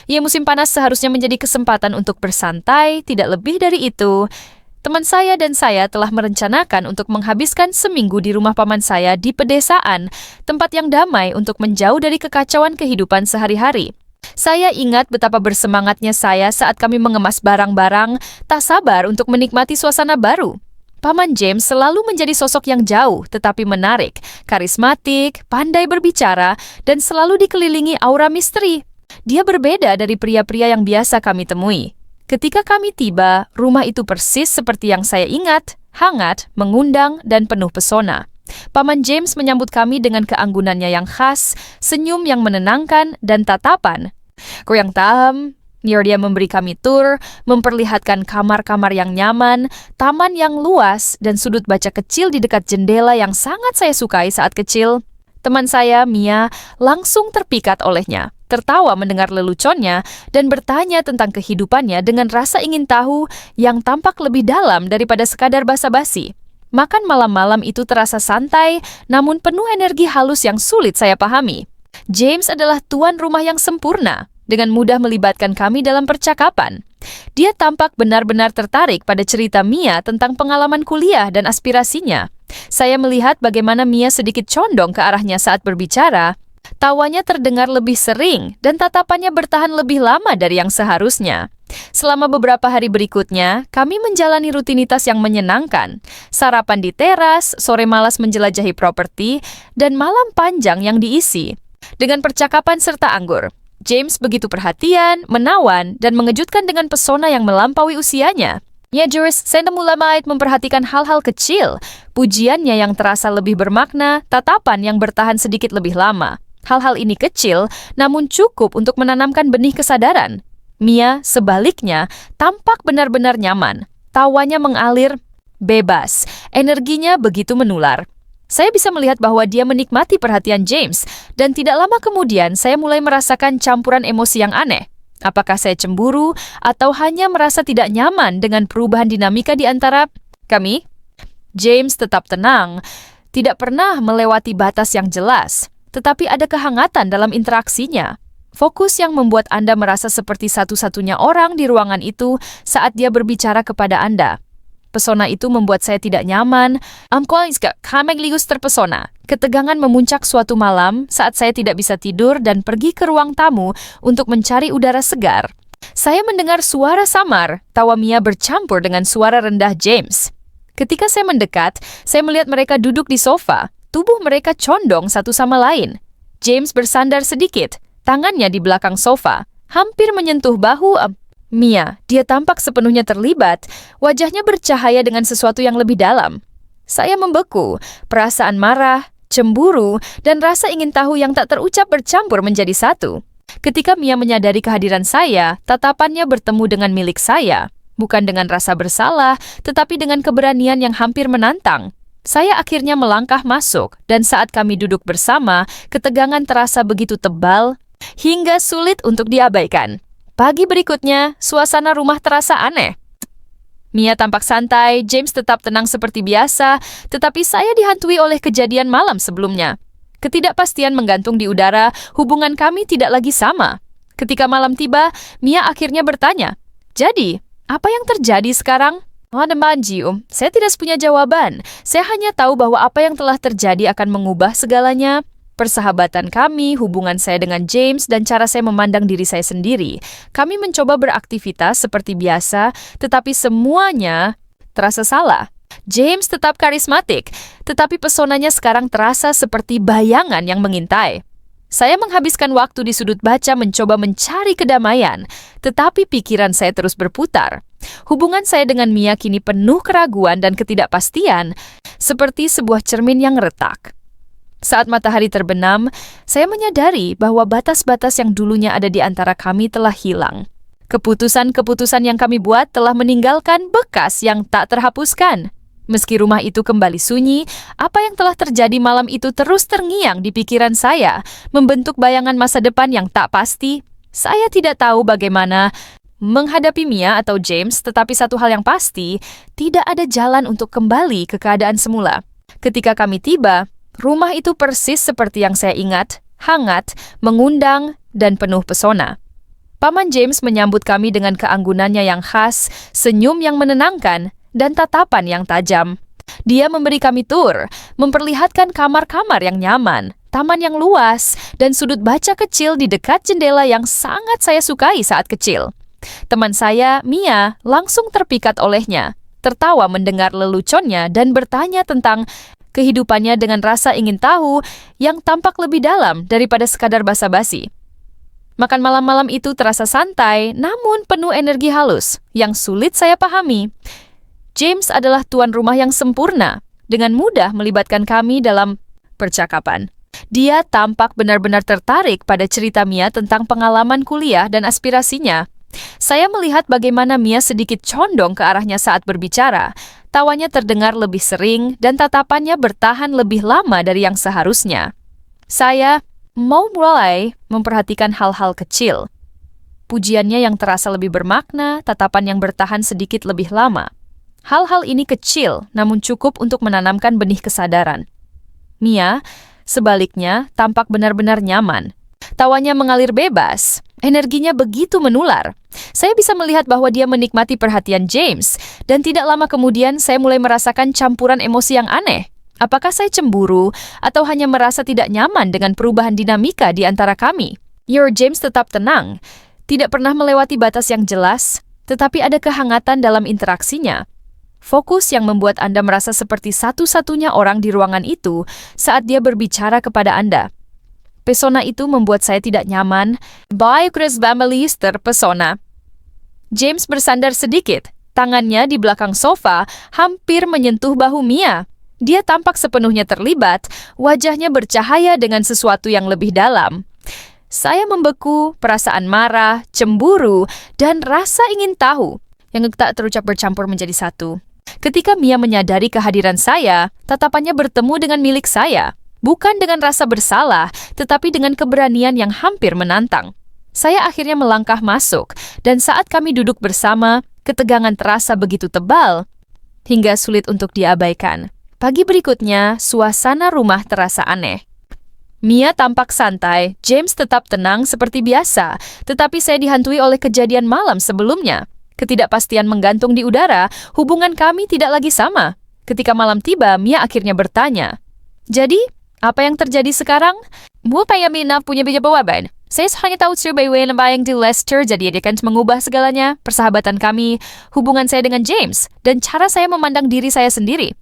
Ya, musim panas seharusnya menjadi kesempatan untuk bersantai, tidak lebih dari itu. Teman saya dan saya telah merencanakan untuk menghabiskan seminggu di rumah paman saya di pedesaan, tempat yang damai untuk menjauh dari kekacauan kehidupan sehari-hari. Saya ingat betapa bersemangatnya saya saat kami mengemas barang-barang, tak sabar untuk menikmati suasana baru. Paman James selalu menjadi sosok yang jauh tetapi menarik, karismatik, pandai berbicara, dan selalu dikelilingi aura misteri. Dia berbeda dari pria-pria yang biasa kami temui. Ketika kami tiba, rumah itu persis seperti yang saya ingat, hangat, mengundang, dan penuh pesona. Paman James menyambut kami dengan keanggunannya yang khas, senyum yang menenangkan, dan tatapan. Koyang tahem, dia memberi kami tur, memperlihatkan kamar-kamar yang nyaman, taman yang luas, dan sudut baca kecil di dekat jendela yang sangat saya sukai saat kecil. Teman saya, Mia, langsung terpikat olehnya, tertawa mendengar leluconnya, dan bertanya tentang kehidupannya dengan rasa ingin tahu yang tampak lebih dalam daripada sekadar basa-basi. Makan malam-malam itu terasa santai, namun penuh energi halus yang sulit saya pahami. James adalah tuan rumah yang sempurna, dengan mudah melibatkan kami dalam percakapan. Dia tampak benar-benar tertarik pada cerita Mia tentang pengalaman kuliah dan aspirasinya. Saya melihat bagaimana Mia sedikit condong ke arahnya saat berbicara. Tawanya terdengar lebih sering dan tatapannya bertahan lebih lama dari yang seharusnya. Selama beberapa hari berikutnya, kami menjalani rutinitas yang menyenangkan. Sarapan di teras, sore malas menjelajahi properti, dan malam panjang yang diisi dengan percakapan serta anggur. James begitu perhatian, menawan, dan mengejutkan dengan pesona yang melampaui usianya. Ya, Juris, saya mulai memperhatikan hal-hal kecil. Pujiannya yang terasa lebih bermakna, tatapan yang bertahan sedikit lebih lama. Hal-hal ini kecil, namun cukup untuk menanamkan benih kesadaran. Mia, sebaliknya, tampak benar-benar nyaman. Tawanya mengalir bebas, energinya begitu menular. Saya bisa melihat bahwa dia menikmati perhatian James, dan tidak lama kemudian saya mulai merasakan campuran emosi yang aneh. Apakah saya cemburu, atau hanya merasa tidak nyaman dengan perubahan dinamika di antara kami? James tetap tenang, tidak pernah melewati batas yang jelas, tetapi ada kehangatan dalam interaksinya. Fokus yang membuat Anda merasa seperti satu-satunya orang di ruangan itu saat dia berbicara kepada Anda. Pesona itu membuat saya tidak nyaman. Kami ligus terpesona. Ketegangan memuncak suatu malam saat saya tidak bisa tidur dan pergi ke ruang tamu untuk mencari udara segar. Saya mendengar suara samar, tawa Mia bercampur dengan suara rendah James. Ketika saya mendekat, saya melihat mereka duduk di sofa. Tubuh mereka condong satu sama lain. James bersandar sedikit, tangannya di belakang sofa, hampir menyentuh bahu Mia. Dia tampak sepenuhnya terlibat, wajahnya bercahaya dengan sesuatu yang lebih dalam. Saya membeku, perasaan marah, cemburu, dan rasa ingin tahu yang tak terucap bercampur menjadi satu. Ketika Mia menyadari kehadiran saya, tatapannya bertemu dengan milik saya. Bukan dengan rasa bersalah, tetapi dengan keberanian yang hampir menantang. Saya akhirnya melangkah masuk, dan saat kami duduk bersama, ketegangan terasa begitu tebal, hingga sulit untuk diabaikan. Pagi berikutnya, suasana rumah terasa aneh. Mia tampak santai, James tetap tenang seperti biasa, tetapi saya dihantui oleh kejadian malam sebelumnya. Ketidakpastian menggantung di udara, hubungan kami tidak lagi sama. Ketika malam tiba, Mia akhirnya bertanya, "Jadi, apa yang terjadi sekarang?" Saya tidak punya jawaban. Saya hanya tahu bahwa apa yang telah terjadi akan mengubah segalanya. Persahabatan kami, hubungan saya dengan James, dan cara saya memandang diri saya sendiri. Kami mencoba beraktivitas seperti biasa, tetapi semuanya terasa salah. James tetap karismatik, tetapi pesonanya sekarang terasa seperti bayangan yang mengintai. Saya menghabiskan waktu di sudut baca mencoba mencari kedamaian, tetapi pikiran saya terus berputar. Hubungan saya dengan Mia kini penuh keraguan dan ketidakpastian, seperti sebuah cermin yang retak. Saat matahari terbenam, saya menyadari bahwa batas-batas yang dulunya ada di antara kami telah hilang. Keputusan-keputusan yang kami buat telah meninggalkan bekas yang tak terhapuskan. Meski rumah itu kembali sunyi, apa yang telah terjadi malam itu terus terngiang di pikiran saya, membentuk bayangan masa depan yang tak pasti. Saya tidak tahu bagaimana menghadapi Mia atau James, tetapi satu hal yang pasti, tidak ada jalan untuk kembali ke keadaan semula. Ketika kami tiba, rumah itu persis seperti yang saya ingat, hangat, mengundang, dan penuh pesona. Paman James menyambut kami dengan keanggunannya yang khas, senyum yang menenangkan, dan tatapan yang tajam. Dia memberi kami tur, memperlihatkan kamar-kamar yang nyaman, taman yang luas, dan sudut baca kecil di dekat jendela yang sangat saya sukai saat kecil. Teman saya, Mia, langsung terpikat olehnya, tertawa mendengar leluconnya dan bertanya tentang kehidupannya dengan rasa ingin tahu yang tampak lebih dalam daripada sekadar basa-basi. Makan malam-malam itu terasa santai, namun penuh energi halus yang sulit saya pahami. James adalah tuan rumah yang sempurna, dengan mudah melibatkan kami dalam percakapan. Dia tampak benar-benar tertarik pada cerita Mia tentang pengalaman kuliah dan aspirasinya. Saya melihat bagaimana Mia sedikit condong ke arahnya saat berbicara. Tawanya terdengar lebih sering dan tatapannya bertahan lebih lama dari yang seharusnya. Saya mau mulai memperhatikan hal-hal kecil. Pujiannya yang terasa lebih bermakna, tatapan yang bertahan sedikit lebih lama. Hal-hal ini kecil, namun cukup untuk menanamkan benih kesadaran. Mia, sebaliknya, tampak benar-benar nyaman. Tawanya mengalir bebas, energinya begitu menular. Saya bisa melihat bahwa dia menikmati perhatian James, dan tidak lama kemudian saya mulai merasakan campuran emosi yang aneh. Apakah saya cemburu, atau hanya merasa tidak nyaman dengan perubahan dinamika di antara kami? James tetap tenang, tidak pernah melewati batas yang jelas, tetapi ada kehangatan dalam interaksinya. Fokus yang membuat Anda merasa seperti satu-satunya orang di ruangan itu saat dia berbicara kepada Anda. Pesona itu membuat saya tidak nyaman. Baik Chris Families terpesona. James bersandar sedikit. Tangannya di belakang sofa hampir menyentuh bahu Mia. Dia tampak sepenuhnya terlibat, wajahnya bercahaya dengan sesuatu yang lebih dalam. Saya membeku, perasaan marah, cemburu, dan rasa ingin tahu yang tak terucap bercampur menjadi satu. Ketika Mia menyadari kehadiran saya, tatapannya bertemu dengan milik saya. Bukan dengan rasa bersalah, tetapi dengan keberanian yang hampir menantang. Saya akhirnya melangkah masuk, dan saat kami duduk bersama, ketegangan terasa begitu tebal, hingga sulit untuk diabaikan. Pagi berikutnya, suasana rumah terasa aneh. Mia tampak santai, James tetap tenang seperti biasa, tetapi saya dihantui oleh kejadian malam sebelumnya. Ketidakpastian menggantung di udara, hubungan kami tidak lagi sama. Ketika malam tiba, Mia akhirnya bertanya, "Jadi, apa yang terjadi sekarang?" "Mo payami na punya jawaban. Saya hanya tahu survei yang di Leicester jadi dia akan mengubah segalanya, persahabatan kami, hubungan saya dengan James, dan cara saya memandang diri saya sendiri.